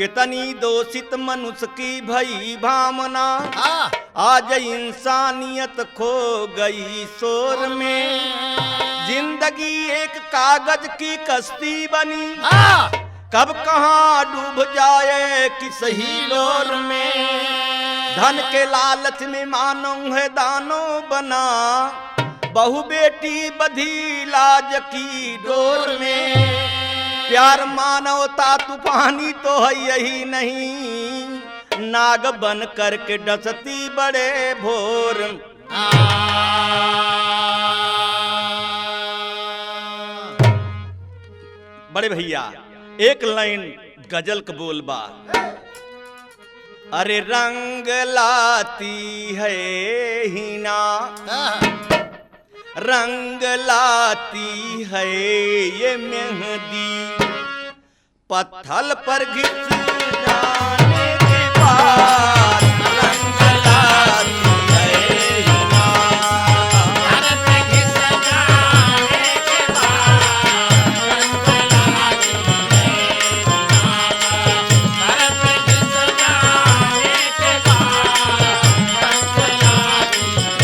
कितनी दोषित मनुष्य की भई भावना, आज इंसानियत खो गई शोर में। जिंदगी एक कागज की कश्ती बनी, कब कहाँ डूब जाए किस ही डोर में। धन के लालच में मानो है दानो बना, बहु बेटी बधी लाज की डोर में। प्यार मानवता तूफानी तो है यही नहीं, नाग बन करके डसती बड़े भोर। बड़े भैया एक लाइन गजल का बोलबा, अरे रंग लाती है हीना, रंग लाती है ये मेहंदी, पत्थर पर घिस जाने के बाद रंग लाती है हीना। घिस जाने के बाद रंग लाती है हीना, घिस जाने के बाद रंग लाती है।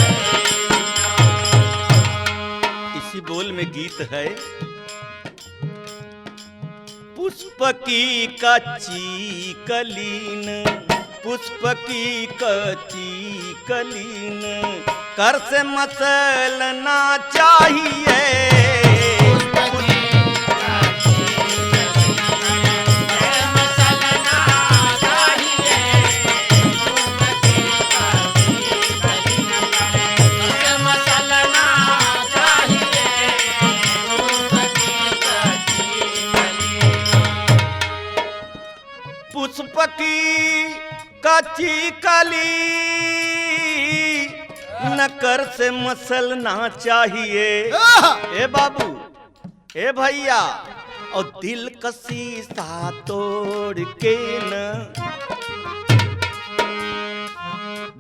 इसी बोल में गीत है, पुष्प की कच्ची कलीन, पुष्प की कच्ची कलीन, कर से मसलना चाहिए। पुष्प की कच्ची कली नकर से मसलना चाहिए। ए बाबू ए भैया, और दिल का शीशा तोड़ के न,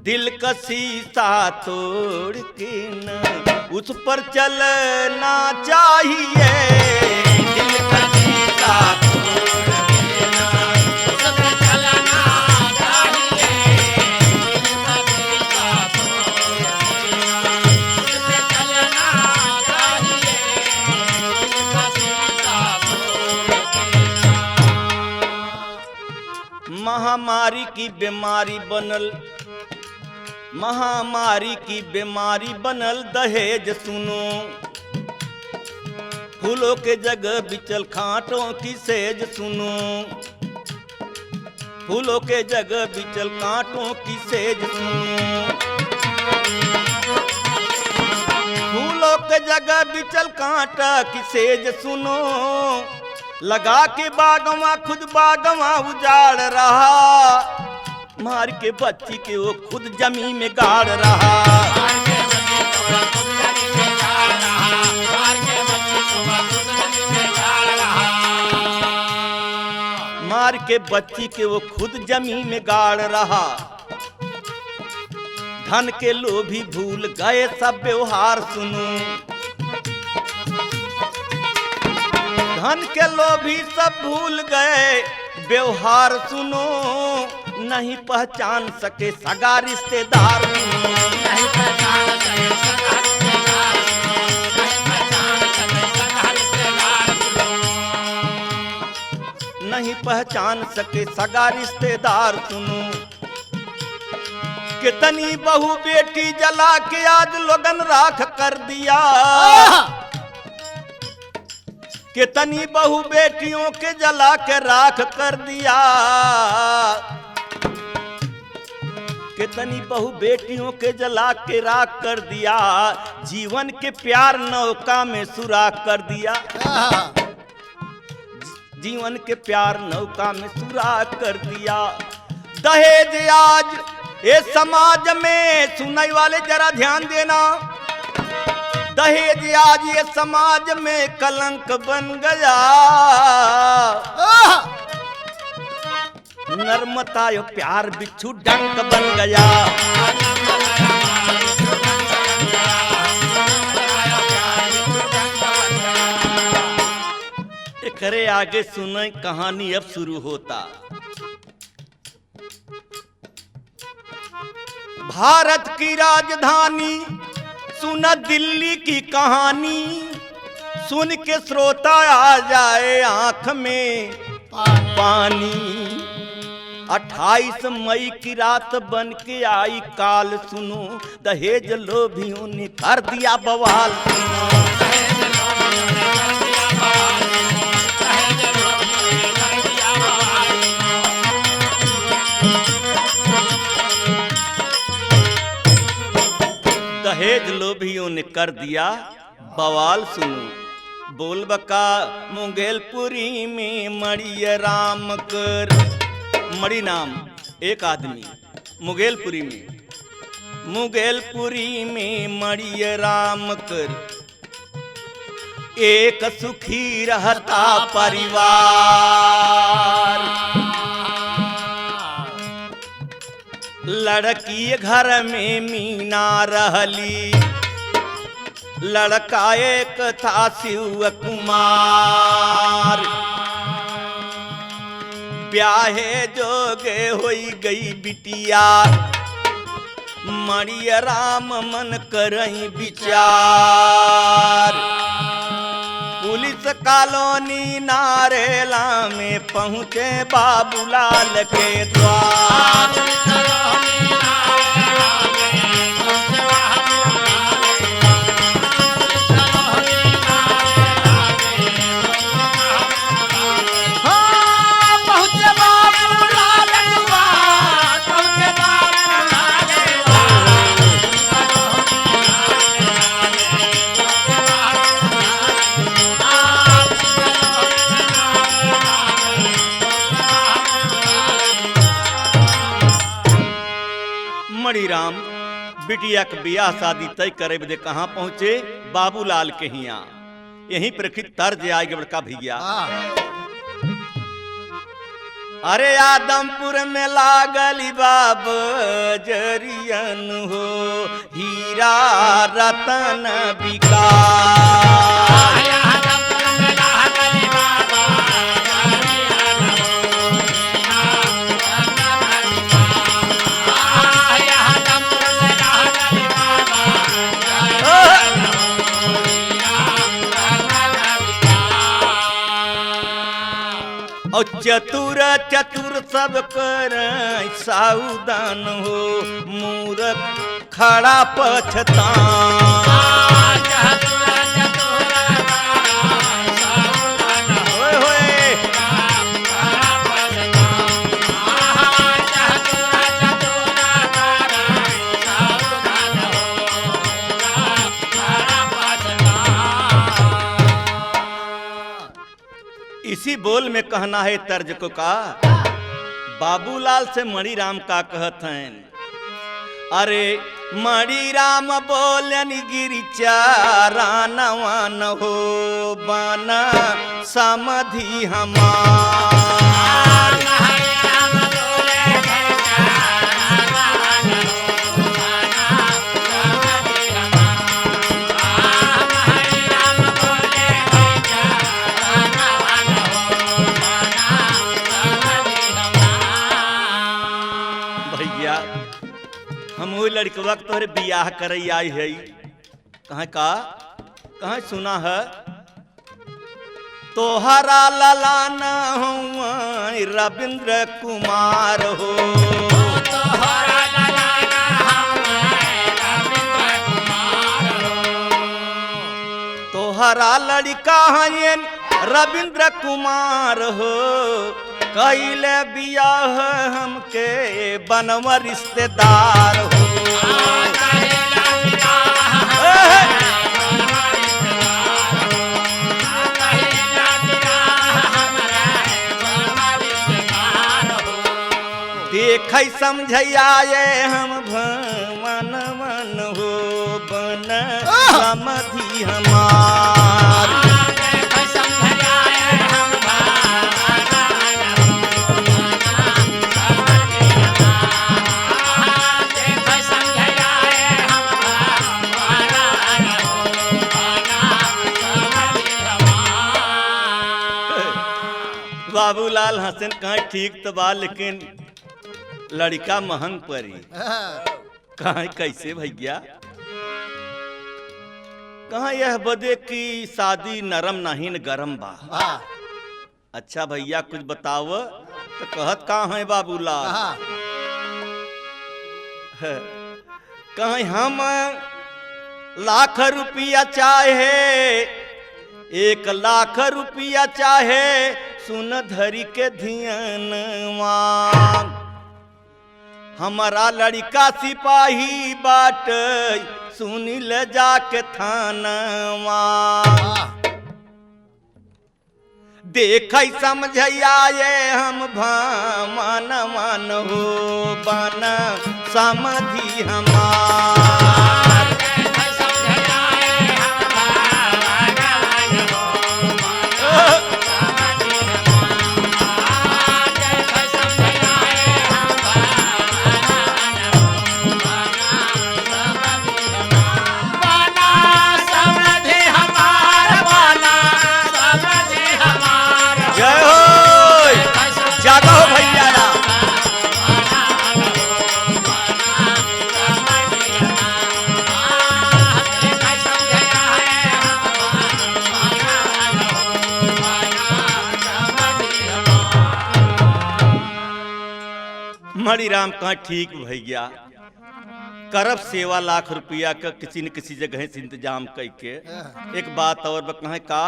दिल का शीशा तोड़ के न उस पर चलना चाहिए। दिल का शीशा महामारी की बीमारी बनल, महामारी की बीमारी बनल दहेज सुनो, फूलों के जगह बिचल खांटों की सेज सुनो, फूलों के जगह बिचल कांटों की सेज सुनो, फूलों के जगह बिचल कांटा की सेज सुनो। लगा के बागवा खुद बागवा उजाड़ रहा, मार के बच्ची के वो खुद जमीन में गाड़ रहा। मार के बच्ची के वो खुद जमीन में गाड़ रहा। धन के लोभी भूल गए सब व्यवहार सुनो, धन के लोभी सब भूल गए व्यवहार सुनो। नहीं पहचान सके सगा रिश्तेदार, नहीं पहचान सके सगा रिश्तेदार, नहीं पहचान सके सगा रिश्तेदार, नहीं पहचान सके सगा रिश्तेदार सुनो। कितनी बहू बेटी जला के आज लोगन राख कर दिया, कितनी बहू बेटियों के जला के राख कर दिया, कितनी बहू बेटियों के जला के राख कर दिया। जीवन के प्यार नौका में सुराख कर दिया, जीवन के प्यार नौका में सुराख कर दिया। दहेज आज ये समाज में, सुनने वाले जरा ध्यान देना, दहेज आज ये समाज में कलंक बन गया। नर्मता यो प्यार बिच्छू डंक बन गया। करे आगे सुने कहानी अब शुरू होता। भारत की राजधानी सुन दिल्ली की कहानी, सुन के श्रोता आ जाए आंख में पानी। 28 मई की रात बन के आई काल, सुनो दहेज लोभियों ने कर दिया बवाल। दहेज लोभियों ने कर दिया बवाल, सुनो बोल बका मुंगेलपुरी में मड़िया राम कर। मणि नाम एक आदमी मुगेलपुरी में मड़िया राम कर, एक सुखी रहता परिवार। लड़की घर में मीना रहली, लड़का एक था शिव कुमार। ब्याहे जोगे होई गई बिटिया, मड़िया राम मन करई विचार। पुलिस कॉलोनी नारेला में पहुँचे बाबूलाल के द्वार। मणिराम बिटिया के बियाह शादी तय करे बदे कहाँ पहुँचे? बाबूलाल के हिया। यहीं प्रकृत तर्ज आए बड़का भैया। अरे आदमपुर में लागली बाब जरियन हो, हीरा रतन विकास। और चतुर चतुर सब कर सावधान हो, मूर्ख खड़ा पछतान। इसी बोल में कहना है तर्ज को का, बाबूलाल से मणिराम का कहत हैं। अरे मणिराम बोलन गिरिचारानवन हो, बना समधि हमार। हम वही लड़कवा तोहरे बियाह करई आई है। कहाँ सुना है? तोहरा ललान हुआ रविंद्र कुमार हो, तोहरा ललान रविंद्र कुमार हो। तोहरा लड़का है रविंद्र कुमार हो, कैले बियाह हमके बनवा रिश्तेदार हो। देख समझाए हम भवन मन हो, बन समधि हमार। बाबूलाल हसन कहाँ ठीक तो बा, लेकिन लड़का महंग पड़ी। कहाँ कैसे भैया? कहाँ यह बदे की शादी नरम नहीं न गरम बा। अच्छा भैया कुछ बताव तो कहत कहाँ है बाबूलाल? कहीं हम लाख रुपया चाहे 1 लाख रुपया चाहे सुन धरी के धियनवा। हमारा लड़का सिपाही बाट सुनी ले जाके थानवा। देख समझ आए हम भामन मन हो बन समझी हमार। मणिराम कहा ठीक भैया करब सेवा लाख रुपया का किसी न किसी जगह से इंतजाम करके। एक बात और कहें का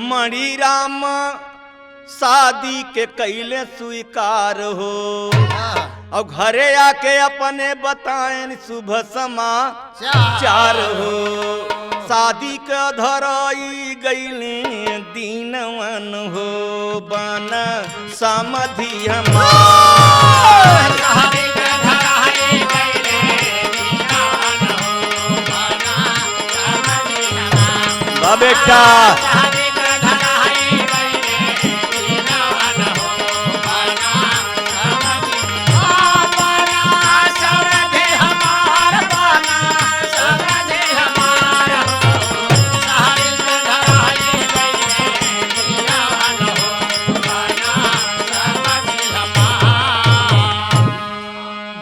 मणिराम शादी के कैले स्वीकार हो और घरे आके अपने बताएं शुभ समाचार हो। शादी के धराई गईली दीनवन हो बन समधि हमार। बेटा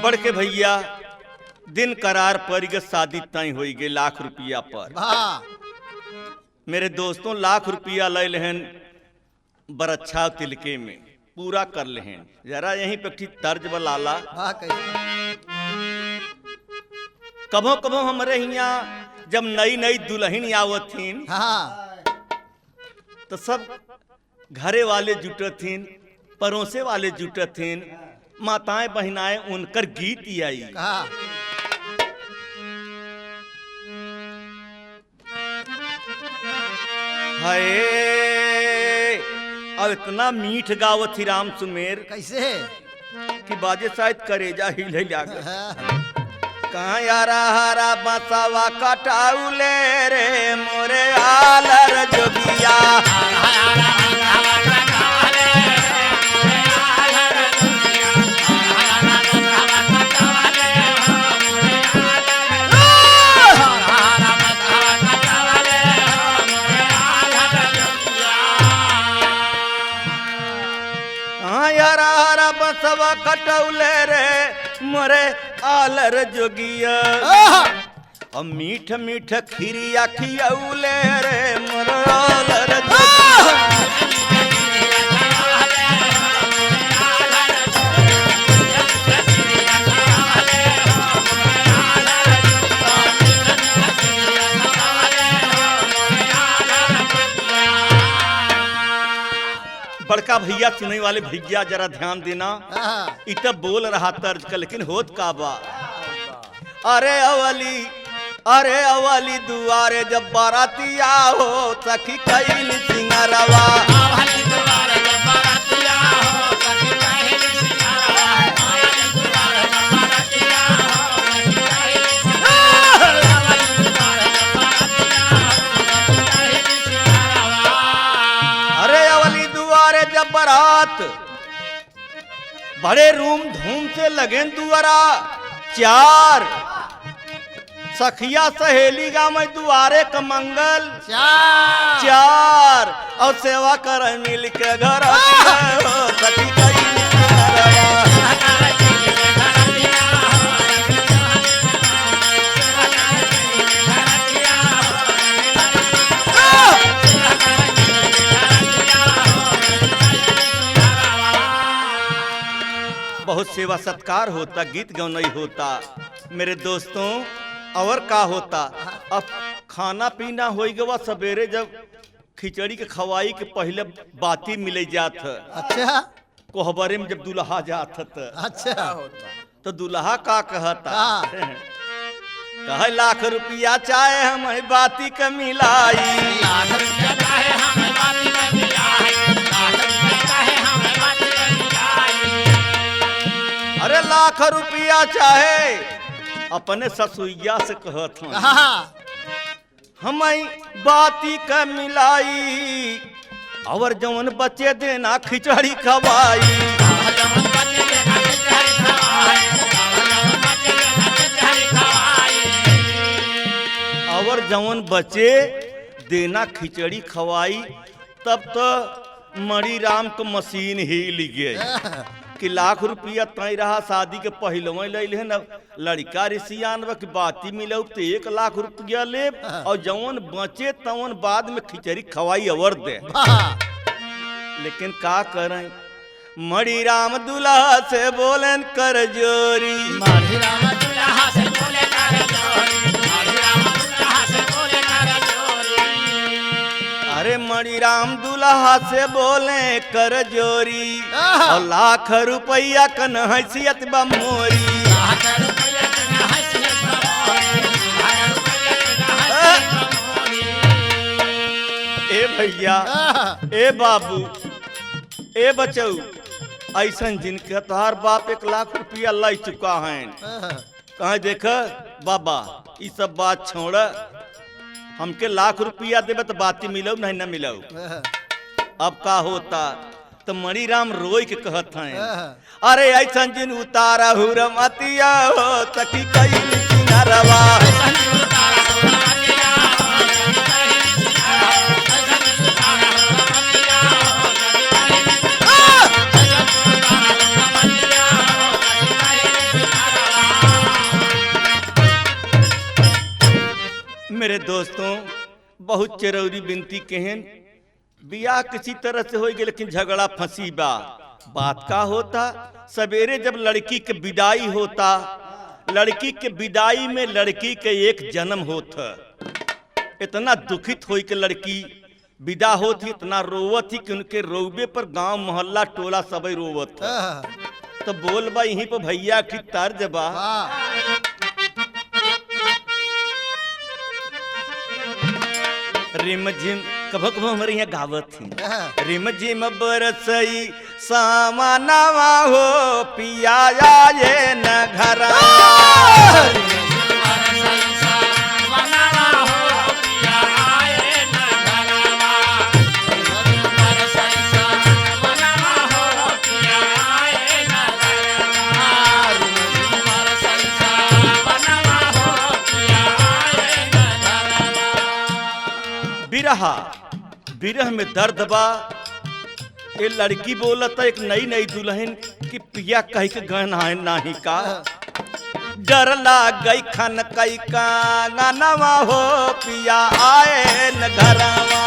बढ़ के भैया दिन करार पर शादी तय हो गई लाख रुपया पर। मेरे दोस्तों लाख रुपया ले लेहन बरच्छा तिलके में पूरा कर लेहन। जरा यहीं पे ठीक तर्ज बलाला। कभो कभो हमारे यहाँ जब नई नई दुल्हन आवथिन तो सब घरे वाले जुटथिन पड़ोसे वाले जुटथिन माताएं बहनाएं उनकर गीत आई। हाय अब इतना मीठ गावत ही राम सुमेर कैसे कि बाजे शायद करेजा हिले जागे। कहाँ यारा हरा बसावा कटाउले रे मोरे आलर जोगिया। बसवा कटौले रे मोरे आलर जोगिया। अब मीठ मीठ खीरिया खियौले रे मोरे आलर जोगिया। बड़का भैया सुनने वाले भैया जरा ध्यान देना। इतना बोल रहा तर्ज का लेकिन होत का बा। अरे अवली दुआरे जब बारातिया हो सखी कैल सिंगरवा। बारात बड़े रूम धूम से लगे दुआरा। 4 सखिया सहेली गा में दुआरे का मंगल 4 और सेवा कर मिल के घर सखी बहुत सेवा सत्कार होता, गीत गौनई होता। मेरे दोस्तों और का होता, अब खाना पीना हो गवा सवेरे जब खिचड़ी के खवाई के पहले बाती मिले जात ह। अच्छा कोहबरे में जब दुल्हा जात त अच्छा तो दुल्हा का कहता का? कहे लाख रुपया चाहे हम बाती का मिलाई। लाख रुपया चाहे हमें बाती में मिलाई, लाख रुपया चाहे हमें बाती में मिलाई। अरे लाख रुपया चाहे अपने ससुइया से कहत हूँ हाँ हम बाती का मिलाई और जवन बच्चे देना खिचड़ी खवाई। जवन बच्चे देना खिचड़ी खवाई, जवन बच्चे देना खिचड़ी खवाई। और जवन बच्चे देना खिचड़ी खवाई तब तो मणि राम को मशीन हिल गई कि लाख रुपया तय रहा शादी के पहलवे ले न लड़का रिसियान की बाती मिले तो 1 लाख रुपया ले और जवन बचे तवन बाद में खिचड़ी खवाई अवर दे। वाह लेकिन का करें मणि राम दुल्हा से बोलन कर जोरी। माधी राम दुल्हा से बोले कर जोरी, माधी राम दुल्हा से बोले कर जोरी। अरे मणि राम दुल्हा से बोले कर जोरी और लाख रुपया कन हैसियत बमोरी। लाख रुपया कन हैसियत बमोरी, लाख रुपया कन हैसियत बमोरी। ए भैया ए बाबू ए बचऊ ऐसन जिनके तोहार बाप 1 लाख रुपया लाई चुका है कहे देख बाबा ये सब बात छोड़ हमके लाख रुपया देवे तो बाती मिलो नहीं न मिलो। अब का होता तो मणि राम रोई के कहत हैं अरे ऐसन जिन उतारा हुरम अतिया हो तकी कई नरवा। मेरे दोस्तों बहुत चरौरी बिनती कहन बियाह किसी तरह से हो गई लेकिन झगड़ा फंसी बा। बात का होता सवेरे जब लड़की के विदाई होता, लड़की के विदाई में लड़की के एक जन्म होता। इतना दुखित हो के लड़की विदा होती, इतना रोवत थी कि उनके रोवे पर गांव मोहल्ला टोला सब रोवत तो बोल बा यहीं पर भैया की तर्ज बा। रिम झिम कभो कभो हमारे यहाँ गावत थी रिम झिम बरसई सामानवा हो पिया ये न घरा। बिरहा बिरह में दर्द बा। ये लड़की बोलता एक नई नई दुल्हन की पिया कह के गहना है नाही का डर लाग गई खन कई का गानवा हो पिया आए न घरवा।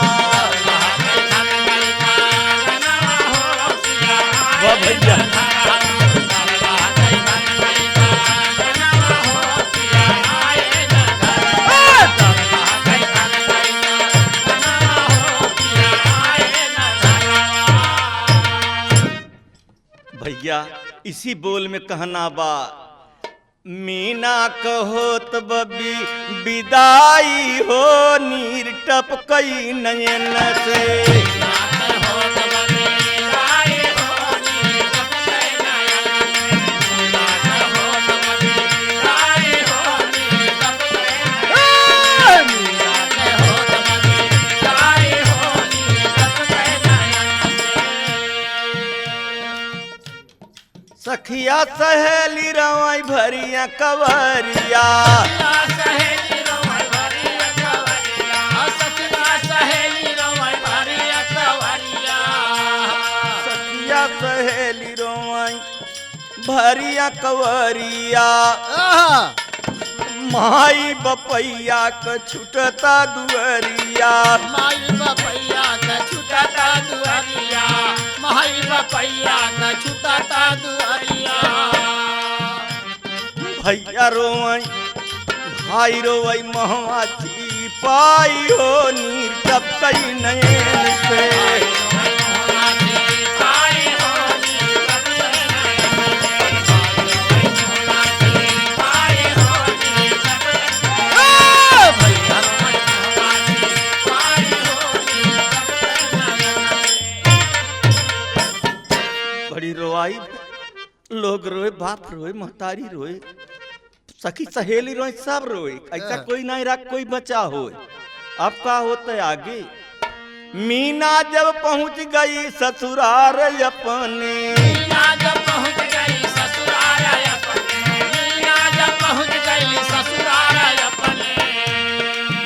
वाह भैया भैया इसी बोल में कहना बा मीना कहोत बबी विदाई हो नीर टपकई नयन से। सखिया सहेली रवाई भरिया कवरिया सहेली रोवै भरिया कवरिया, सखिया सहेली रोवै भरिया कवरिया। सखिया सहेली रवाई भरिया कवरिया माई बपैया क छुटता दुअरिया। माई बपैया का छुटता दुआरिया, माई बपैया का छुटता दुआरिया। भैया रोवई भाई रोवई महवा पाई हो नीर टपकई नयन से। बड़ी रोआई, लोग रोए, बाप रोए, महतारी रोए, सखी सहेली रोए, सब रोए, ऐसा कोई नहीं रहा कोई बचा हो। अब का होता है आगे? मीना जब पहुंच गई ससुराल अपने, मीना जब पहुंच गई ससुराल अपने, मीना जब पहुंच गई ससुराल अपने,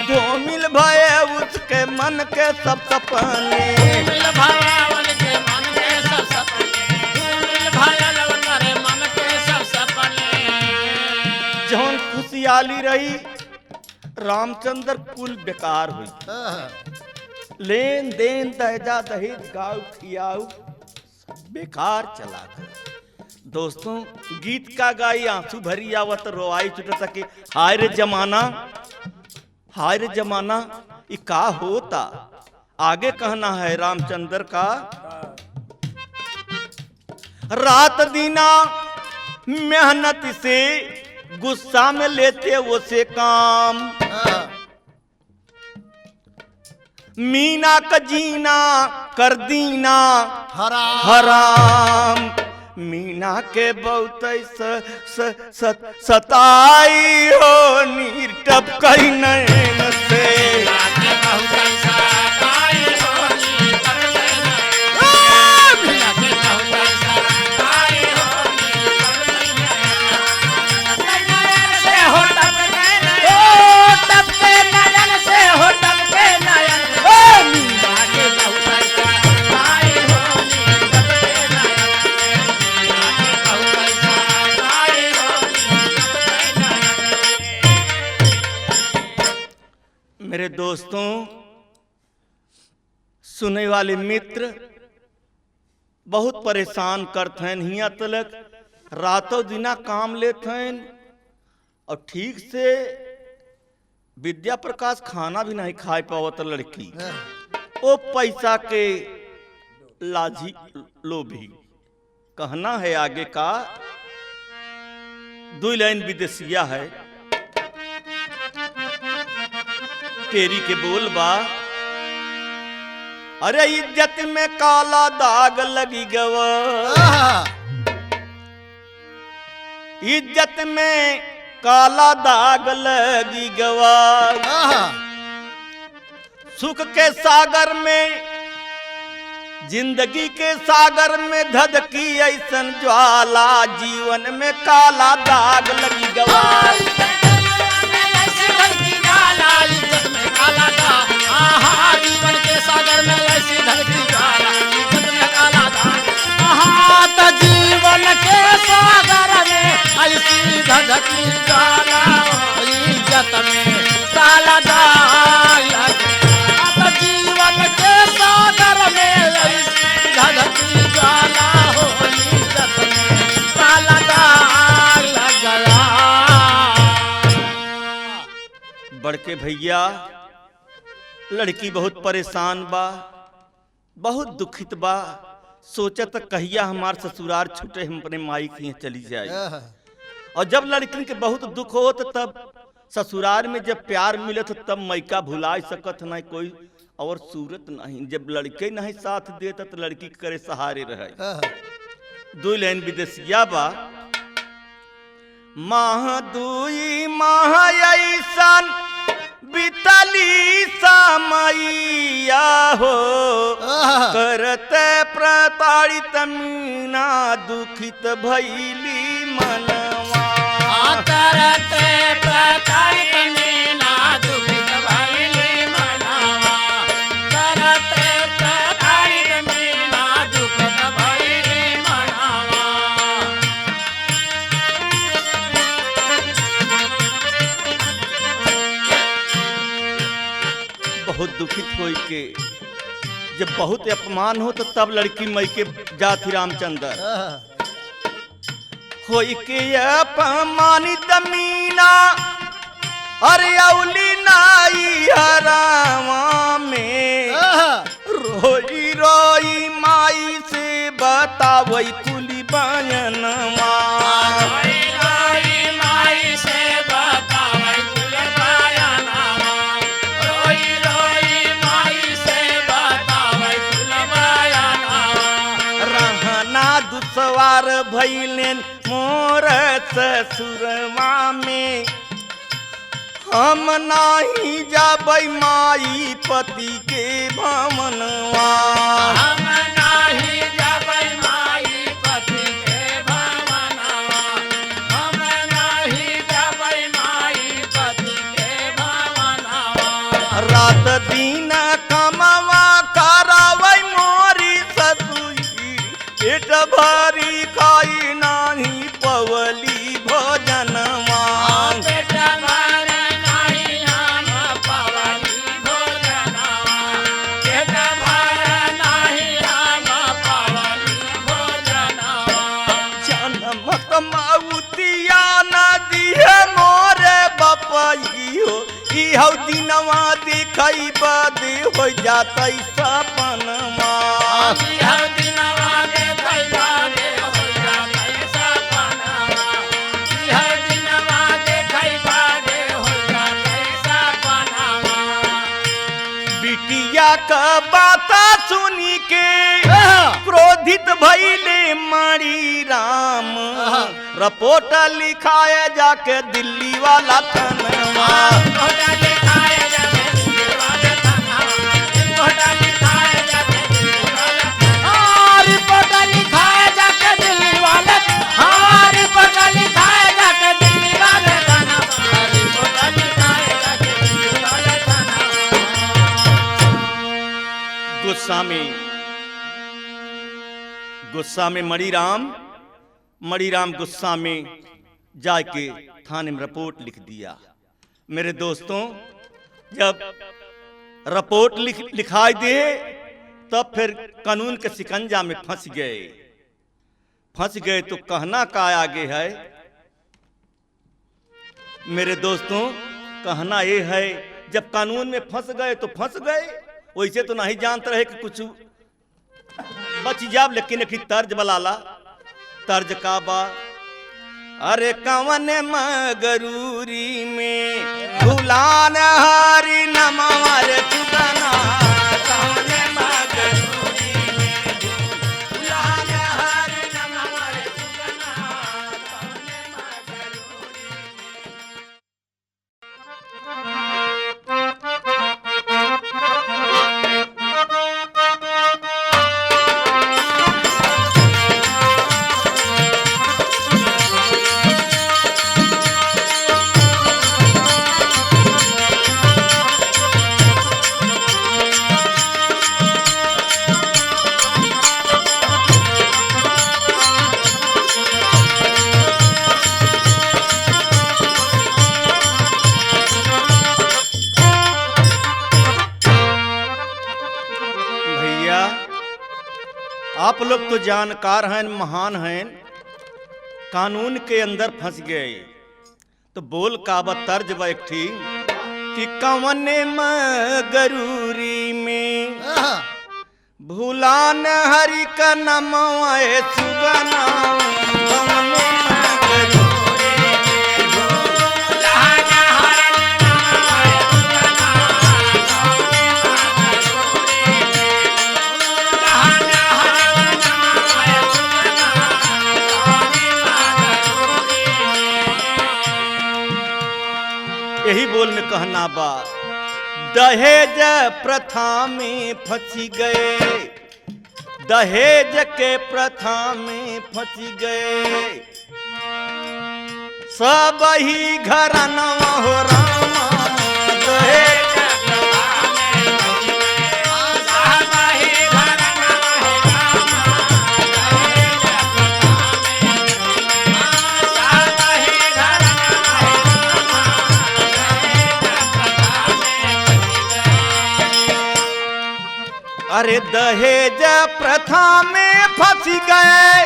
धूमिल भये उसके मन के सब सपने, धूमिल भये उनके मन के सब सपने, धूमिल भये उनके मन के सब सपने। जौन खुशहाली रही रामचंद्र कुल बेकार हुई, लेन देन दहेजा दहेज गाँव खियाऊ बेकार चला गया। दोस्तों गीत का गाई आंसू भरी आवत रोआई छुट सके। हाय रे जमाना, हाय रे जमाना, ये का होता? आगे कहना है रामचंद्र का, रात दीना मेहनत से गुस्सा में लेते वो से काम, मीना का जीना कर दीना हराम, मीना के बहुत सताई हो नीर टपकई नैन से। मेरे दोस्तों, सुने वाले मित्र बहुत परेशान करते हैं, हिया तलक रातों दिना काम लेते हैं और ठीक से विद्या प्रकाश खाना भी नहीं खा पावत लड़की, वो पैसा के लाजी लोभी। कहना है आगे का, दो लाइन विदेशिया है, तेरी के बोल बा, अरे इज्जत में काला दाग लगी गवा, इज्जत में काला दाग लगी गवा, सुख के सागर में जिंदगी के सागर में धधकी ऐसन ज्वाला, जीवन में काला दाग लगी गवा। जीवन के सागर में ऐसी धड़की ज्वाला, इज्जत में काला दाग, तो जीवन के सागर में ऐसी धड़की ज्वाला, इज्जत में काला दाग, तो जीवन के सागर में ऐसी धड़की ज्वाला, हो इज्जत में काला दाग लग गया। बड़के भैया लड़की बहुत परेशान बा, बहुत दुखित बा, सोचत कहिया हमार ससुराल छूटे, हम अपने माई के यहाँ चली जाए। और जब लड़की के बहुत दुख हो तो तब ससुराल में जब प्यार मिले तो तब मैका भुला सकत नहीं, कोई और सूरत नहीं। जब लड़के नहीं साथ देता तो लड़की करे सहारे रहे। दो लाइन विदेशिया बा, माह दुई माह ऐसन बितली समैया हो, करते प्रताड़ित मीना दुखित भैली मनवा, करते प्रताड़ित मीना दुखित भैली मनवा, करते प्रताड़ित मीना दुखित भैली मनवा। बहुत दुखित होई के जब बहुत अपमान हो तो तब लड़की मई के जाती रामचंद्र, होई के अपमानित मीना अरे औली नाई हरावा में रोई रोई माई से बतावई कुली बयनवा रोई रोई माई से बतावई कुली बयनवा रोई रोई माई से बतावई कुली बयनवा रहना दुसवार भइलेन मोर ससुरवा में हम नाही जाबै माई पति के भवनवा हम नाही जाबै माई पति के भवनवा हम नाही जाबै माई पति के भवनवा रात दिन कमवा करावै मोरी ससुरी पेट भरी खाई नाही पवली भोजनवा पेट भरी नाही हम पवली भोजनवा पेट भरी नाही हम पवली भोजनवा जन्म कमाउतिया नदी है मोरे बपइयो इहौ दिनवा देखई बदे हो जातै सपनमा इहौ दिनवा देखई बदे हो जातै सपनमा इहौ दिनवा देखई बदे हो जातै सपनमा बिटिया का बात सुनी के क्रोधित भइले मणि राम रिपोर्ट लिखाए जाके दिल्ली वाला थाना गुस्सा में मणिराम गुस्सा में जाके थाने में रिपोर्ट लिख दिया। मेरे दोस्तों, जब रिपोर्ट लिखाई दे तब फिर कानून के शिकंजा में फंस गए तो कहना का आगे है। मेरे दोस्तों, कहना ये है, जब कानून में फंस गए तो फंस गए, वैसे तो नहीं जानते रहे कि कुछ बच जाब, लेकिन एक तर्ज बलाला। तर्ज का बा, अरे कवन मगरूरी में भुलान हरि नमवर तुगना कवन मगरूरी में भुलान हरि नमवर तुगना कवन मगरूरी आप लोग तो जानकार हैं, महान हैं, कानून के अंदर फंस गए तो बोल का तर्ज बैठी कि कवन मगरूरी में भूलान हरि का नमवा सुगना कवन मगरूरी में भूलान हरि यही बोल में कहना बा, दहेज प्रथा में फंसी गए, दहेज के प्रथा में फंसी गए, सब ही घरनवा हो रामा दहेज अरे दहेज प्रथा में फंस गए,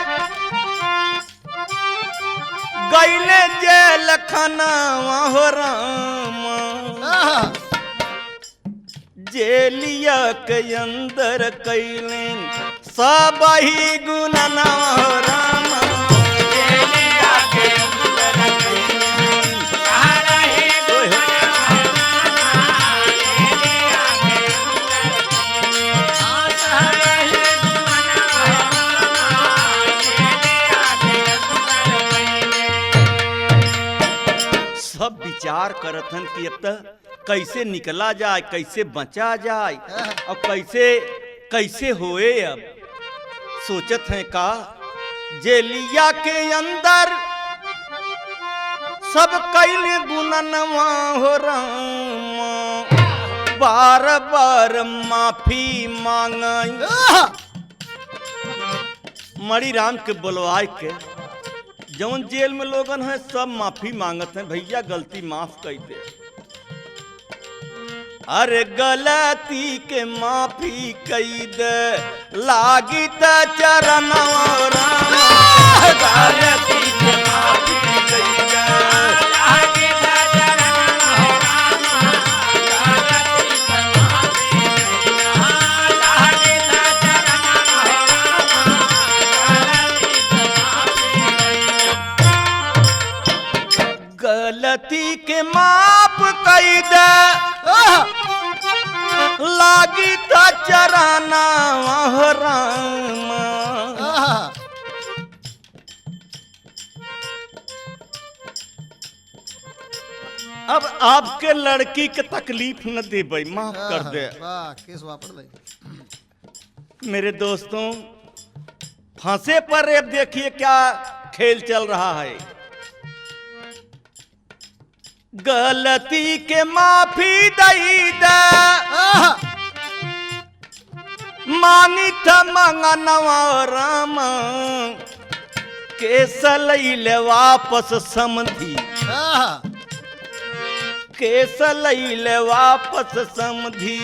गईले जेल खानावा हो राम जेलिया के अंदर कैले सब ही गुननवा हो राम जेलिया के अंदर कैलेन सारा ही सब विचार करत हन कि अब तक कैसे निकला जाए, कैसे बचा जाए और कैसे होए। अब सोचत हैं का जेलिया के अंदर सब कैले गुननवा हो राम बार बार माफी मांगई मणि राम के बुलवाए के जौन जेल में लोगन है सब माफी मांगत हैं भैया गलती माफ कर दे। अरे गलती के माफी कई दे लागी त चरणवा राम गलती के माफी कई दे लागी त चरणवा राम गलती के माफी लागी त चरणवा राम गलती के माफ कई दे लागी त चरणवा राम अब आपके लड़की के तकलीफ न दे भाई माफ कर दे। केस वापस भाई मेरे दोस्तों फांसे पर अब देखिए क्या खेल चल रहा है। गलती के माफी दई दे मांगी त मंगनवा राम केस लैले वापस समधी केस लैले वापस समधी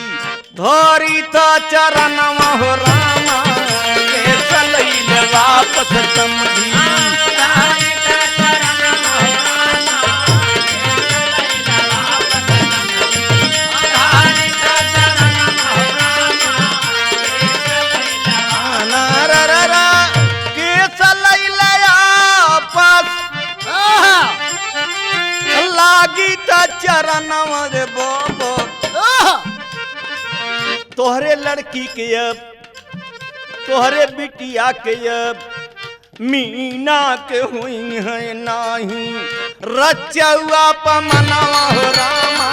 धोरी त चरणवा हो राम केस लैले वापस समधी चरणवा रे बोबो तोहरे लड़की के अब तोहरे बिटिया के अब मीना के हुई है नाही रचुआ पमनवा हो रामा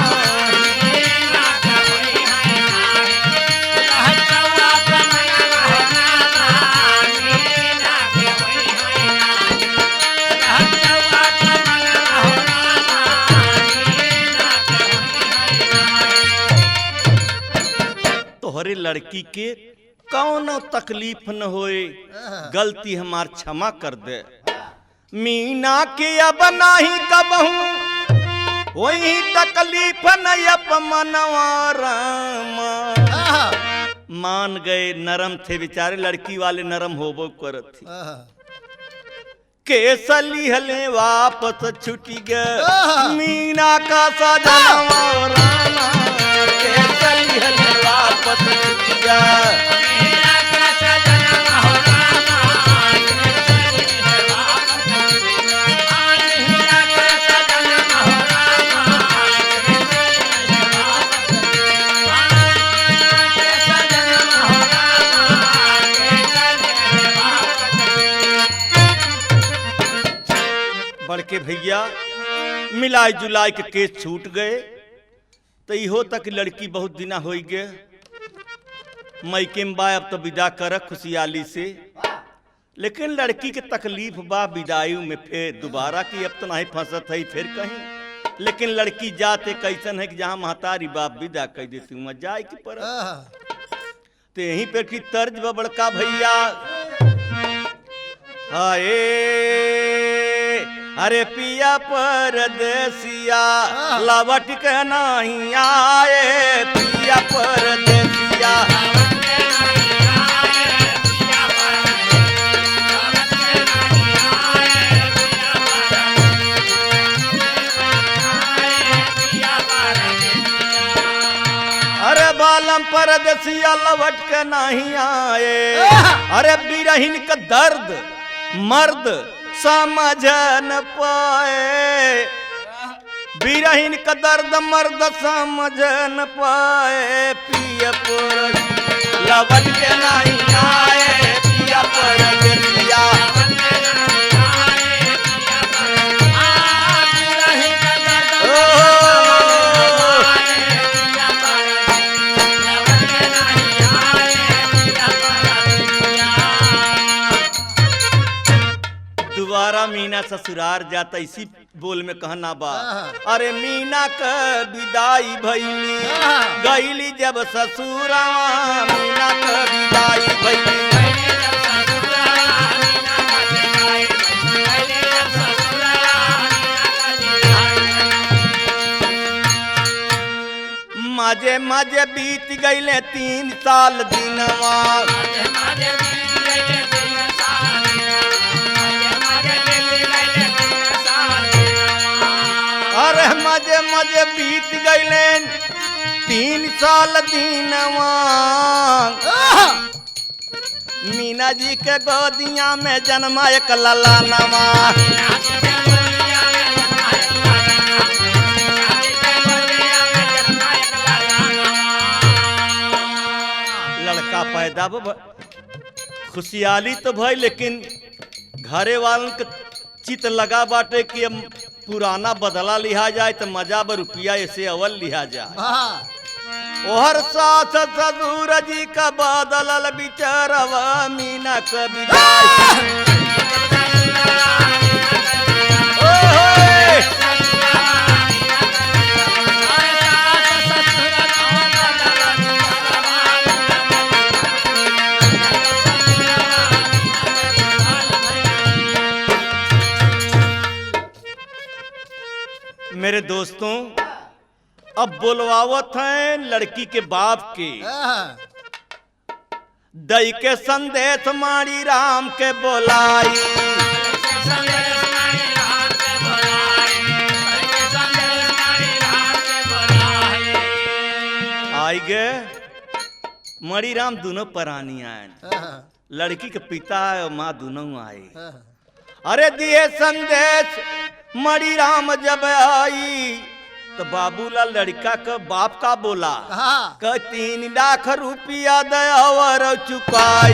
तोहरे लड़की के कौनो तकलीफ न होए गलती हमार क्षमा कर दे। मीना के अब नाही कबहू वही तकलीफ न अपमनवा राम मान गए नरम थे बेचारे लड़की वाले नरम होबो करत थी केसली हले वापस छुटी गए मीना का सजनवा राम केसली हले वापस छुटी गए मीना का सजनवा राम मीना का सजनवा बड़के भैया मिलाई जुलाई के केस छूट गए तो इहो तक लड़की बहुत दिना हो गए मैके में बा अब तो विदा कर खुशियाली से लेकिन लड़की के तकलीफ बा विदाई में फिर दोबारा की अब तो नहीं फंसत है फिर कहीं लेकिन लड़की जाते कैसन है कि जहाँ महतारी बाप विदा कह देती हूँ जाए की पर तो यहीं पर की तर्ज बड़का भैया हाय अरे पिया परदेसिया लवट के नहीं आए पिया परदेसिया परदेसिया लौट के नहीं आए। अरे बिरहिन का दर्द मर्द समझ न पाए, बिरहिन का दर्द मर्द समझ न पाए। पिया परदेसिया लौट के नहीं आए, पिया परदेसिया दोबारा मीना ससुरार जाता इसी बोल में कहना बा। अरे मीना का विदाई भैली गईली जब ससुरा, मीना का विदाई भैली मजे मजे बीत गईले 3 साल दिनवा। अरे मजे मजे बीत गईले 3 साल दिनवा। मीना जी के गोदिया में जन्मा एक ललानवा। लड़का पैदा खुशहाली तो भाई, लेकिन घरे वालन के चित लगा बाटे कि पुराना बदला लिहा जाए तो मजा ब रुपया ऐसे अवल लिहा जाए। ओहर सास ससुर जी का बदलल बिचारवा, मीना का विदाई। मेरे दोस्तों, अब बुलवावत हैं लड़की के बाप के। दई के संदेश मारी राम के बोलाई। आई गए मरी राम दोनों परानी आए, लड़की के पिता और माँ दोनों आए। अरे दिए संदेश मरी राम जब आई तो बाबूलाल लड़का का बाप का बोला कि 3 लाख रुपया दयावर चुकाई।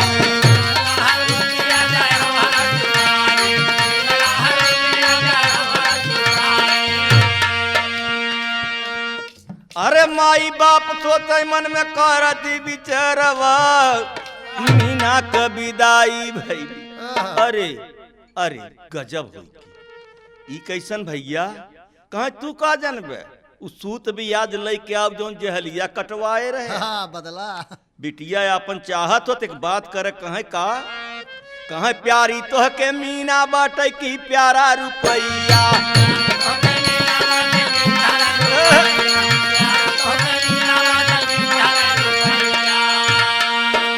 अरे माई बाप सोचे मन में करती बिचारवा, मीना का विदाई भई। अरे अरे गजब हुई, ई कैसन भैया कहा तू का जानबे। उ सूत भी याद लेके आओ जोन जहलिया कटवाए रहे। बदला बिटिया अपन चाहत हो तो एक बात करे कहे प्यारी तो के मीना बाटे की प्यारा रुपैया।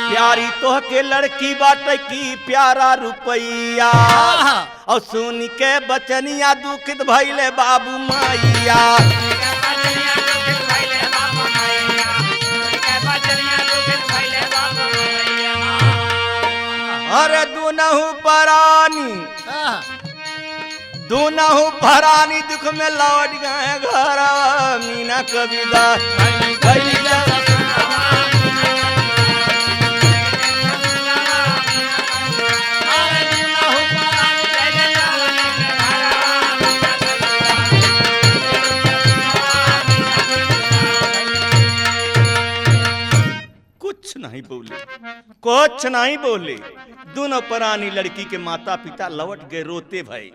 प्यारी तो के लड़की बाटे की प्यारा रुपैया। और सुन के बचनिया दुखित भइले बाबू मैया। अरे दुनहु परानी दुख में लौट गए घर, मीना का विदाई। कुछ नहीं बोले। दोनों परानी लड़की के माता पिता लौट गए रोते भई।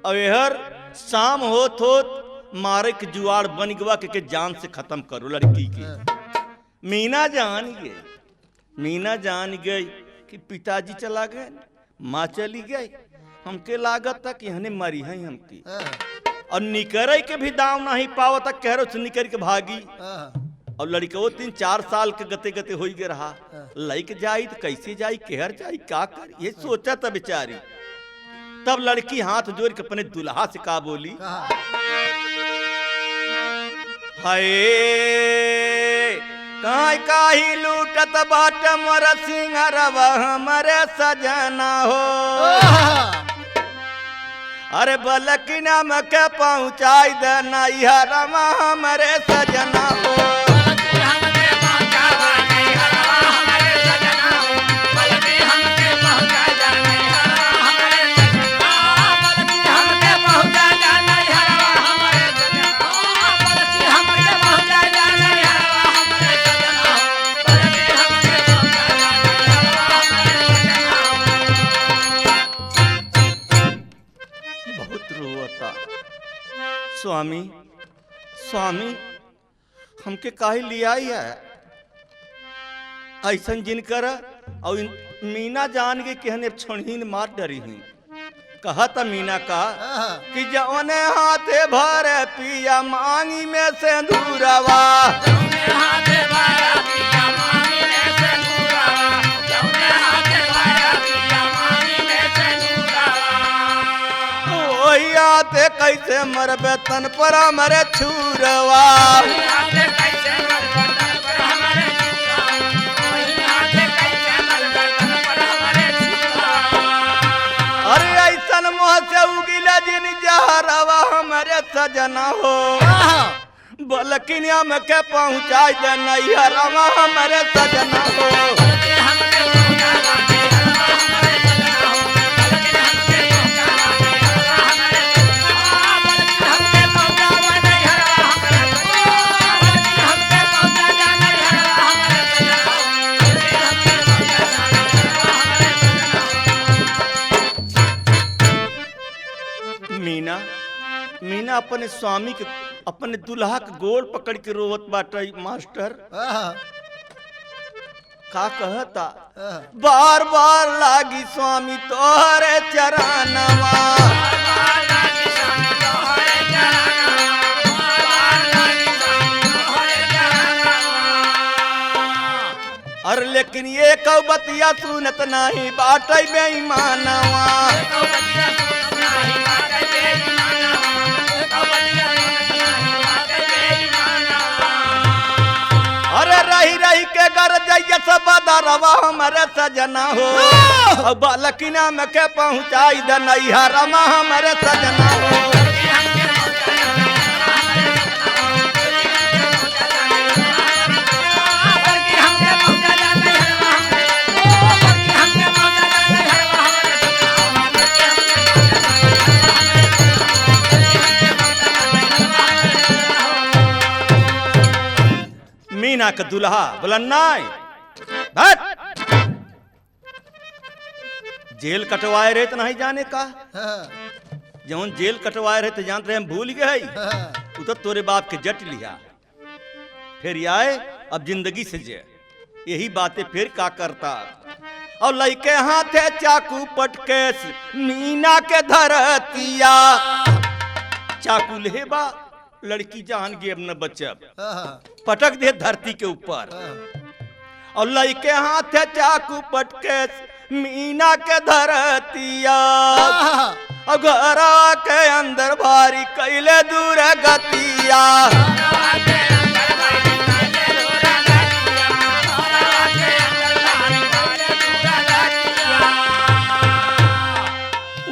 अवेहर शाम होत मारे के जुआड़ बन गवा के जान से खत्म करो लड़की की। मीना जान गई कि पिताजी चला गए, माँ चली गई। हमके लागत था कि हने मरी है हमकी। और निकरे के भी दाम नहीं पावत तक कह रहे निकर के भागी। और लड़का वो 3-4 साल के गते गते हो गए रहा। लैक जाई तो कैसे जाई, केहर जाई, क्या कर, ये सोचा था बेचारी। तब लड़की हाथ जोड़ के अपने दुल्हा से का बोली, हाय काई काही लूटत बाट मोर सिंहरवा हमरे सजना हो अरे बलकी नाम के पहुँचाई दे नैहरवा हमरे सजना हो स्वामी स्वामी हमके काहे लिया है ऐसन जिनकर और मीना जान के कहने छोड़हीन मार डरी ही कहा था मीना का कि जौने हाथे भरे पिया मांगी में से दूरवा आते कैसे मरबे तन पर मरे छुरवा अरे ऐसन मुँह से उगिला जिन जहरवा हमारे सजना हो बलकिनिया में के पहुँचाई दे नैहरवा हमारे सजना हो मीना अपने स्वामी के अपने दुल्हा के गोड़ पकड़ के रोवत बाटा मास्टर का कहता बार बार लागी स्वामी तोहरे चरणवा अरे लेकिन ये कौ बतिया सुनत नहीं बाटे बेईमानवा अरे रही रही के घर जइया सब बदरवा हमारे सजना हो बालकिना में के पहुँचाई दे नैहरवा हमारे सजना हो मीना का दुल्हा बोला नहीं जेल कटवाए रहे तो नहीं जाने का जौन जेल कटवाए रहे तो जानते रहे हम भूल गए तू तो तोरे बाप के जट लिया फिर आए अब जिंदगी से जे यही बातें फिर का करता और लइके हाथे चाकू पटके मीना के धरतिया चाकू लेबा लड़की जान गे अब न बचब पटक दे धरती के ऊपर और लइके हाथे चाकू पटके मीना के धरतिया और घरा के अंदर भारी कैले दूर गतिया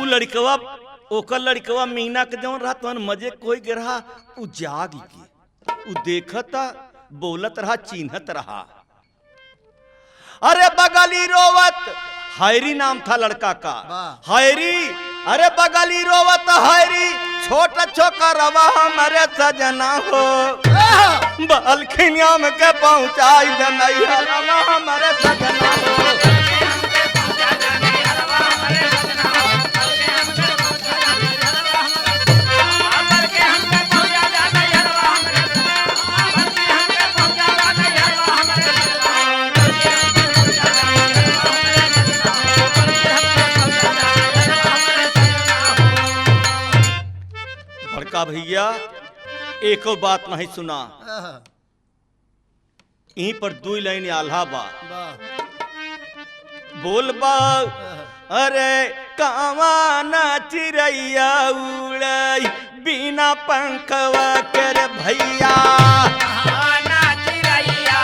उ लड़कवा ओकर लड़कवा मीना के जौन रहा तो मजे कोई गिरहा उ जाग की उ देखता बोलत रहा चिन्हत रहा अरे बगली रोवत हैरी नाम था लड़का का हैरी अरे बगली रोवत हैरी छोटा छोकरवा हमारे सजना हो बलखिनिया में के पहुँचाई दे नैहरवा हमारे सजना हो भैया एक बात नहीं सुना यहीं पर दो लाइन आल्हा बा बोल बा अरे कावाना चिड़ैया उड़ई बिना पंखवा कर भैया चिड़ैया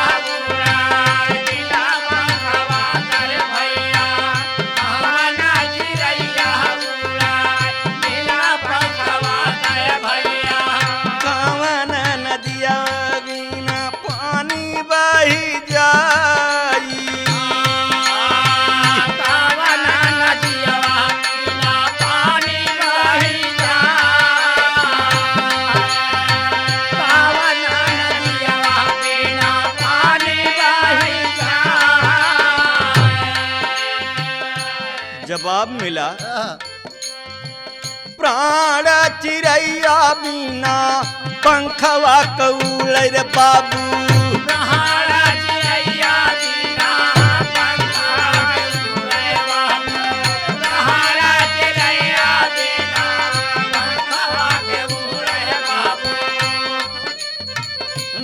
जवाब मिला, प्राण चिड़ैया बिना पंखवा कौड़ रे बाबू।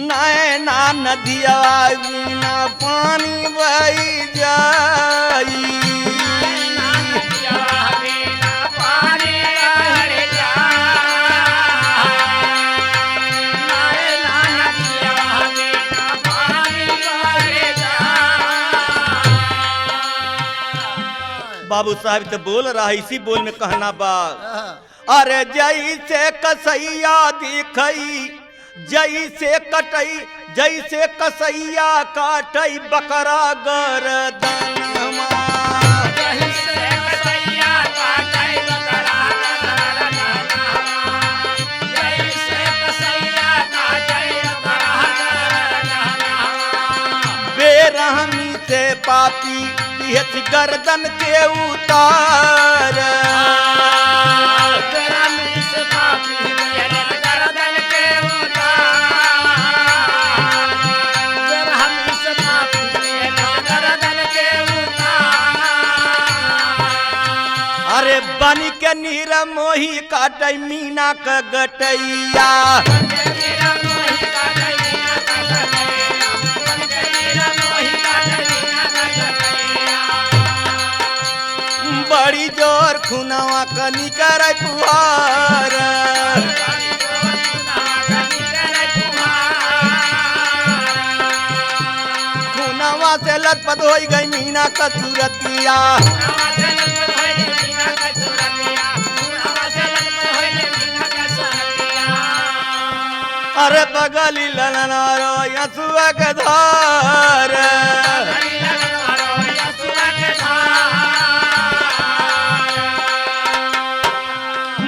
नैना नदिया बिना पानी बही जाई, बाबू साहब तो बोल रहा है, इसी बोल में कहना बा, अरे जैसे कसैया दिखई जैसे कटई, जैसे कसैया काटई बकरा गर्दनमा। बेरहमी से पापी दिहत गर्दन के उतार, अरे बनी के नीर मोही काटई मीना क गटैया। बड़ी जोर खुनावा कनी कर पुहार, खुनावा से लथपथ हो गई मीना का सूरतिया। अरे बगली ललनारो यसुआ के धार,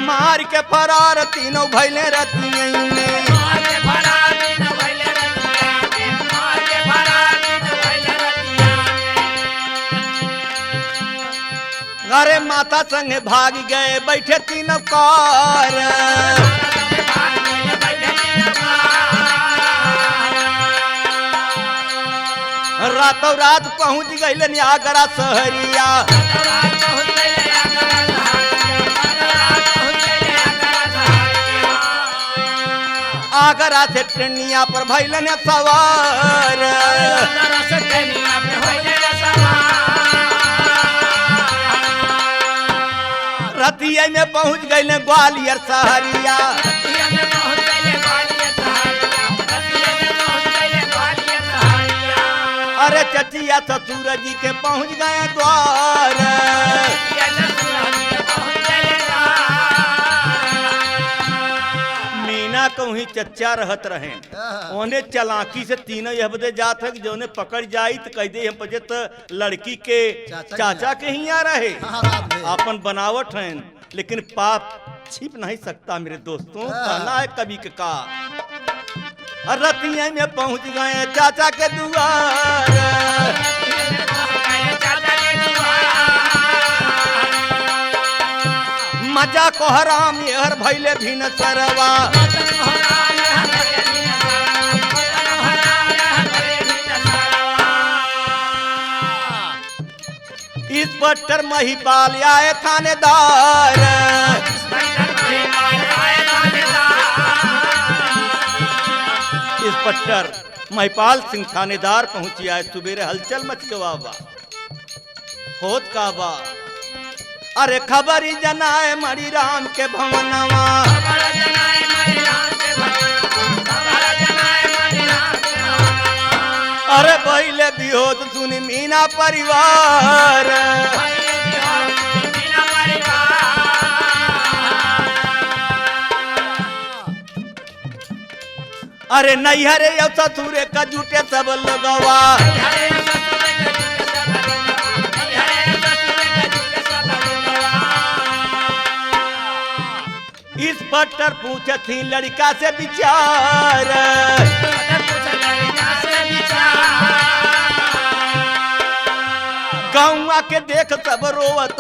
मार के फरार तीनों भैले रतिये में। अरे माता संग भाग गए बैठे तीनों कार, रातों रात पहुंच गई आगरा शहरिया। आगरा से ट्रेनिया पर भैलन सवार, रतिया में पहुंच गई ग्वालियर शहरिया। अरे चचिया ससुर जी के पहुंच गए द्वार, मीना कहूँ चच्चा रहत रहे, ओने चलाकी से तीनों यह बदे जात है जो पकड़ जाई तो कह दे हम पजे तो लड़की के चाचा के ही आ रहे, अपन बनावट है, लेकिन पाप छिप नहीं सकता मेरे दोस्तों। कहना है कभी का रतिया में पहुंच गए चाचा के दुआर, मजा कोहराम यहर भैले भिन सरवा। इंस्पेक्टर महिपाल आए थानेदार, इंस्पेक्टर महिपाल सिंह थानेदार पहुंची आए। सुबेरे हलचल मच गवा बा, होत का बा, अरे खबर ही जनाए मणि राम के भवनवा। अरे पहले बिहोत सुनी मीना परिवार, अरे नैहरे ससुरे का जुटे सब लगवा। इंस्पेक्टर पूछे थी लड़का से विचार, गौवा के देख सब रोवत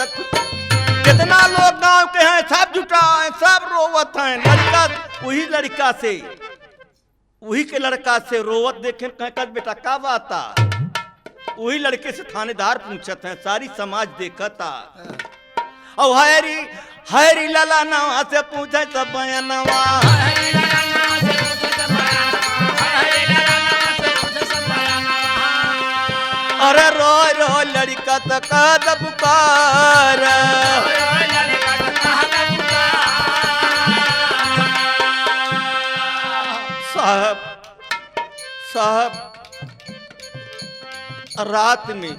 जितना लोग गांव के हैं सब जुटा हैं, सब रोवत हैं। लड़का वही लड़का से, वही के लड़का से रोवत देखे, कह बेटा का बाता। वही लड़के से थानेदार पूछत हैं, सारी समाज देखता। और हैरी लाला नवा से पूछे सब बयानवा। अरे रोय रोय लड़का तो कद पुकार। साहब साहब रात में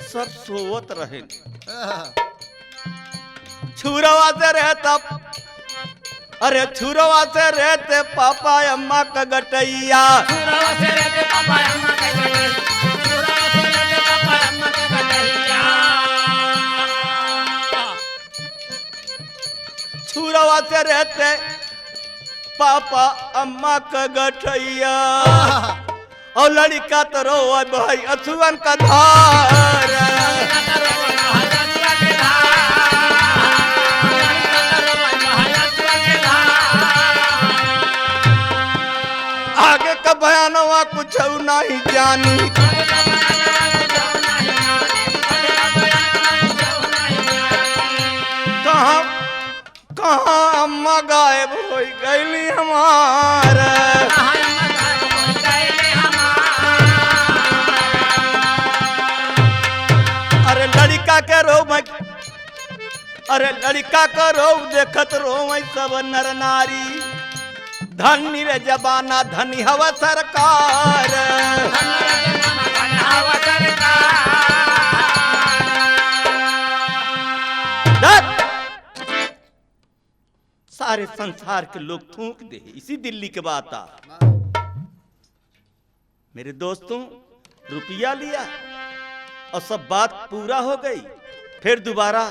सब सोवत रहे, छुरवा से रहता। अरे छुरवा से रहते पापा अम्मा का गटैया। छुरवा से रहते पापा अम्मा का गठैया। और लड़का तो रोवा भाई अछुअन का धार। आगे का बयानवा कुछ नहीं जानी। कहाँ कहाँ अम्मा गायब हो गईली हमार। अरे लड़का के रो, अरे लड़का का रो देखत रो सब नर नारी। धनी रे जबाना धनी हवा सरकार। सारे संसार के लोग थूक दे, इसी दिल्ली के बात आ। मेरे दोस्तों रुपया लिया और सब बात पूरा हो गई, फिर दोबारा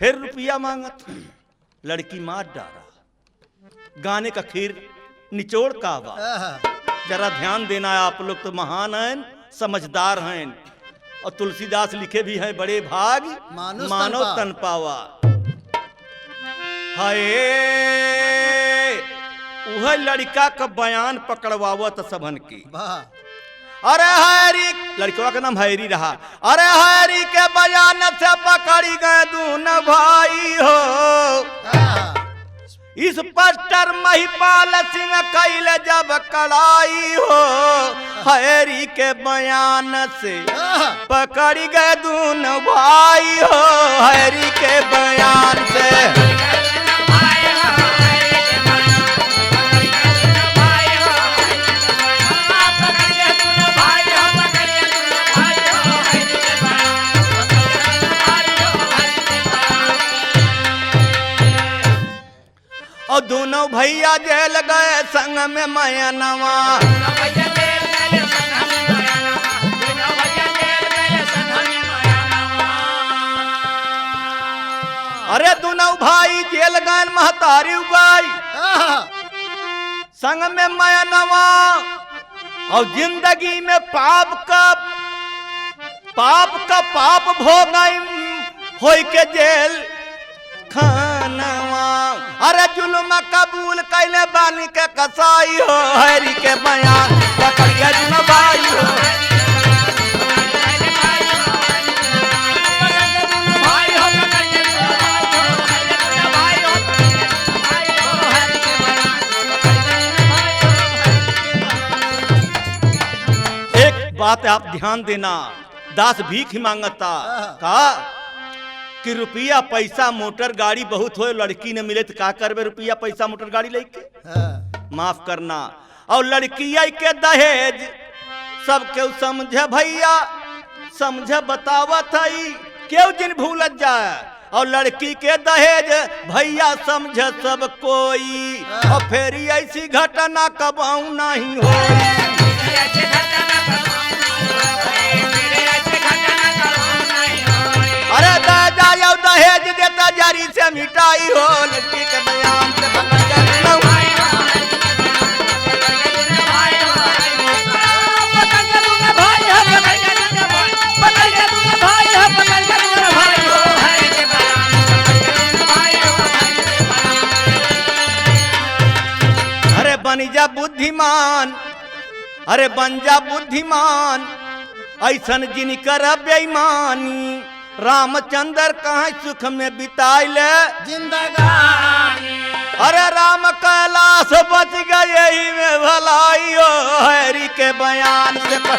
फिर रुपया मांगत। लड़की मार डाला। गाने का खीर निचोड़ का बा। जरा ध्यान देना है, आप लोग तो महान हैं, समझदार हैं। और तुलसीदास लिखे भी हैं, बड़े भाग मानव तन पावा। हाय वह लड़का का बयान पकड़वावत सबन की। अरे हैरी, लड़का का नाम हैरी रहा। अरे हैरी के बयान से पकड़ी गए दून भाई हो। इस पस्टर महिपाल सिंह कैल जब कड़ाई हो। हैरी के बयान से पकड़ी गए दून भाई हो। हैरी के बयान से और दोनों भैया जेल गए संग में मयनवा। अरे दोनों भाई जेल गए महतारी उगाई संग में मयनवा। और जिंदगी में पाप पाप भोगई होई के जेल खानवा। अरे जुल्म कबूल कैले बानी के कसाई हो। हैरी के बयान पकड़ के जुल्म भाई हो। एक बात आप ध्यान देना, दास भीख ही मांगता का कि रुपया पैसा मोटर गाड़ी बहुत हो, लड़की ने मिले तो का करबे रुपया पैसा मोटर गाड़ी लेके। माफ करना। और लड़की के दहेज सब क्यों समझे भैया, समझे बतावत है क्यों जिन भूल जाए। और लड़की के दहेज भैया समझे सब कोई। और फिर ऐसी घटना कबाऊ नहीं हो। अरे दादा दहेज देता जारी से मिटाई हो। लड़की के बयान से पकड़ के भाई जा बुद्धिमान, अरे बन जा बुद्धिमान, ऐसन जिनकर बेईमानी। रामचंद्र कहाँ सुख में बिताइले जिंदगानी। अरे राम कैलाश बच गए यही में भलाई हो, हरि के बयान से भाई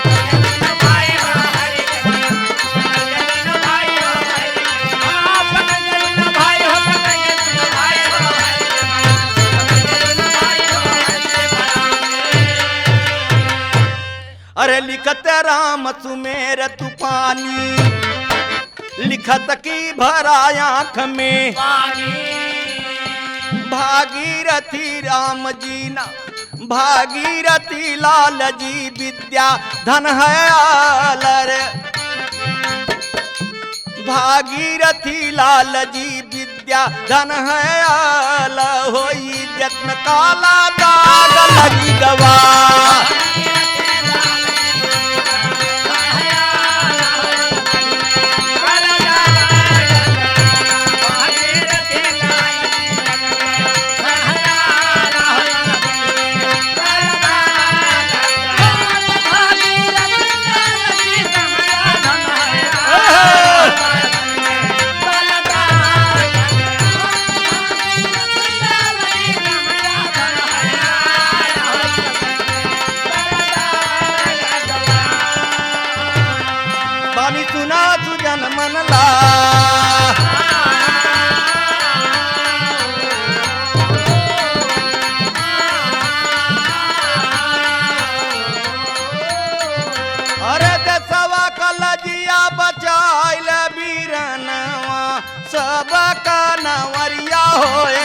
हो हरि के भाई हो हरि आप पकड़ भाई हो पकड़ भाई हो अरे लिखत राम सुमेर तूफानी, लिखत की भरा आंख में पानी। भागीरथी राम जी ना भागीरथी लाल जी विद्या धन है आलर। भागीरथी लाल जी विद्या धन है आल, होई जत्न काला दाग लगी गवा। बानी सुना सुजन मन ला, अरे देशवा कलजिया बचाइल बीरनवा, सब का नवरिया होए।